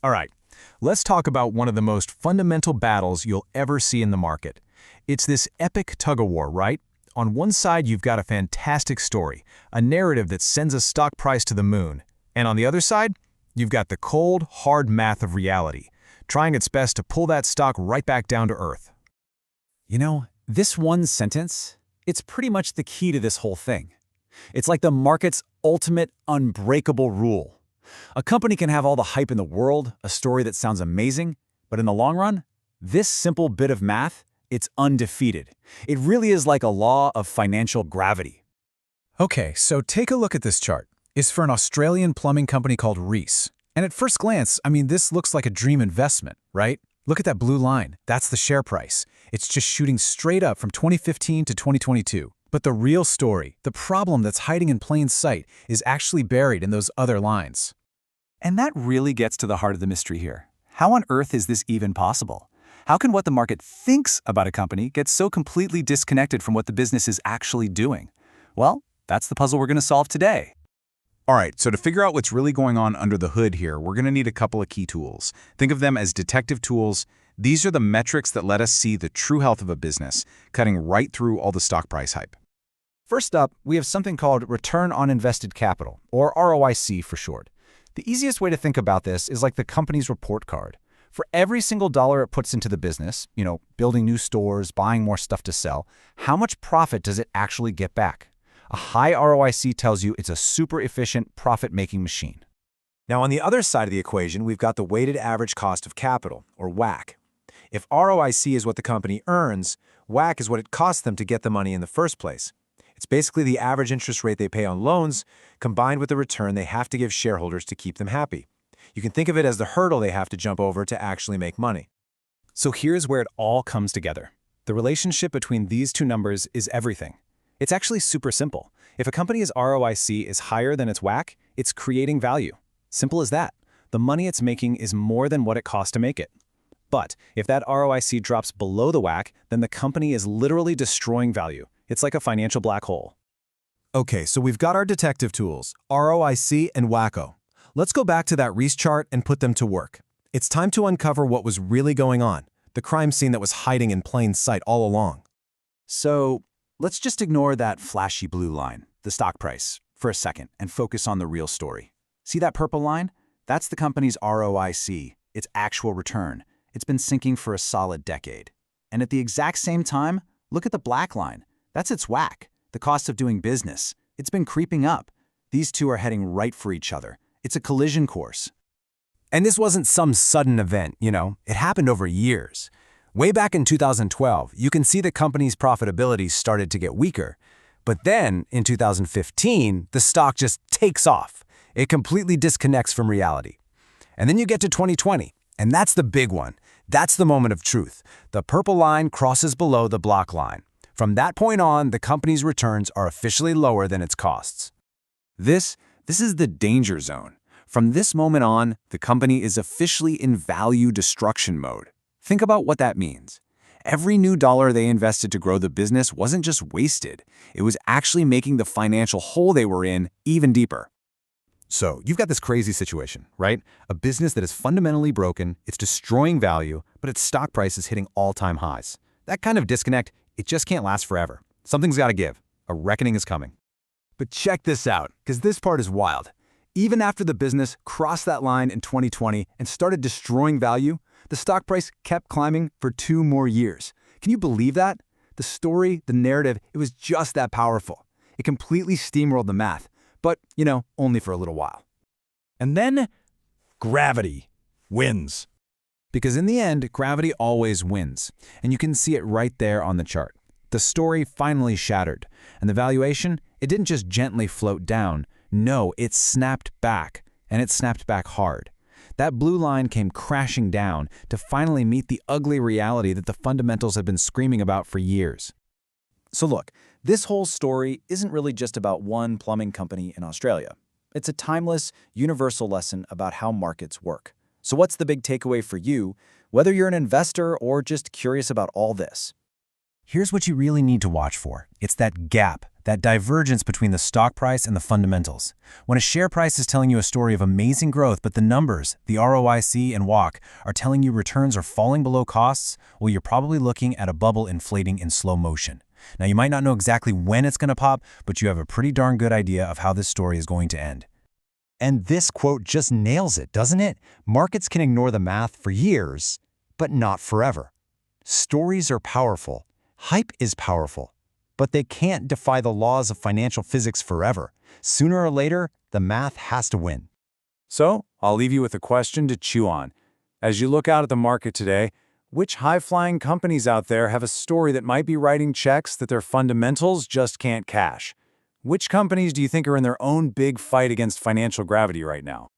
All right, let's talk about one of the most fundamental battles you'll ever see in the market. It's this epic tug-of-war, right? On one side, you've got a fantastic story, a narrative that sends a stock price to the moon. And on the other side, you've got the cold, hard math of reality, trying its best to pull that stock right back down to earth. You know, this one sentence, it's pretty much the key to this whole thing. It's like the market's ultimate unbreakable rule. A company can have all the hype in the world, a story that sounds amazing, but in the long run, this simple bit of math, it's undefeated. It really is like a law of financial gravity. Okay, so take a look at this chart. It's for an Australian plumbing company called Reece. And at first glance, this looks like a dream investment, right? Look at that blue line. That's the share price. It's just shooting straight up from 2015 to 2022. But the real story, the problem that's hiding in plain sight, is actually buried in those other lines. And that really gets to the heart of the mystery here. How on earth is this even possible? How can what the market thinks about a company get so completely disconnected from what the business is actually doing? Well, that's the puzzle we're going to solve today. All right, so to figure out what's really going on under the hood here, we're going to need a couple of key tools. Think of them as detective tools. These are the metrics that let us see the true health of a business, cutting right through all the stock price hype. First up, we have something called return on invested capital, or ROIC for short. The easiest way to think about this is like the company's report card. For every single dollar it puts into the business, building new stores, buying more stuff to sell, how much profit does it actually get back? A high ROIC tells you it's a super efficient profit-making machine. Now, on the other side of the equation, we've got the weighted average cost of capital, or WACC. If ROIC is what the company earns, WACC is what it costs them to get the money in the first place. It's basically the average interest rate they pay on loans, combined with the return they have to give shareholders to keep them happy. You can think of it as the hurdle they have to jump over to actually make money. So here's where it all comes together. The relationship between these two numbers is everything. It's actually super simple. If a company's ROIC is higher than its WACC, it's creating value. Simple as that. The money it's making is more than what it costs to make it. But if that ROIC drops below the WACC, then the company is literally destroying value. It's like a financial black hole. Okay, so we've got our detective tools, ROIC and WACC. Let's go back to that Reece chart and put them to work. It's time to uncover what was really going on, the crime scene that was hiding in plain sight all along. So let's just ignore that flashy blue line, the stock price, for a second and focus on the real story. See that purple line? That's the company's ROIC, its actual return. It's been sinking for a solid decade. And at the exact same time, look at the black line. That's its WACC, the cost of doing business. It's been creeping up. These two are heading right for each other. It's a collision course. And this wasn't some sudden event, It happened over years. Way back in 2012, you can see the company's profitability started to get weaker. But then, in 2015, the stock just takes off. It completely disconnects from reality. And then you get to 2020, and that's the big one. That's the moment of truth. The purple line crosses below the black line. From that point on, the company's returns are officially lower than its costs. This is the danger zone. From this moment on, the company is officially in value destruction mode. Think about what that means. Every new dollar they invested to grow the business wasn't just wasted. It was actually making the financial hole they were in even deeper. So you've got this crazy situation, right? A business that is fundamentally broken, it's destroying value, but its stock price is hitting all-time highs. That kind of disconnect, it just can't last forever. Something's got to give. A reckoning is coming. But check this out, because this part is wild. Even after the business crossed that line in 2020 and started destroying value, the stock price kept climbing for 2 more years. Can you believe that? The story, the narrative, it was just that powerful. It completely steamrolled the math, but, only for a little while. And then, gravity wins. Because in the end, gravity always wins. And you can see it right there on the chart. The story finally shattered. And the valuation, it didn't just gently float down. No, it snapped back. And it snapped back hard. That blue line came crashing down to finally meet the ugly reality that the fundamentals have been screaming about for years. So look, this whole story isn't really just about one plumbing company in Australia. It's a timeless, universal lesson about how markets work. So what's the big takeaway for you, whether you're an investor or just curious about all this? Here's what you really need to watch for. It's that gap, that divergence between the stock price and the fundamentals. When a share price is telling you a story of amazing growth, but the numbers, the ROIC and WACC, are telling you returns are falling below costs, well, you're probably looking at a bubble inflating in slow motion. Now, you might not know exactly when it's going to pop, but you have a pretty darn good idea of how this story is going to end. And this quote just nails it, doesn't it? Markets can ignore the math for years, but not forever. Stories are powerful. Hype is powerful. But they can't defy the laws of financial physics forever. Sooner or later, the math has to win. So, I'll leave you with a question to chew on. As you look out at the market today, which high-flying companies out there have a story that might be writing checks that their fundamentals just can't cash? Which companies do you think are in their own big fight against financial gravity right now?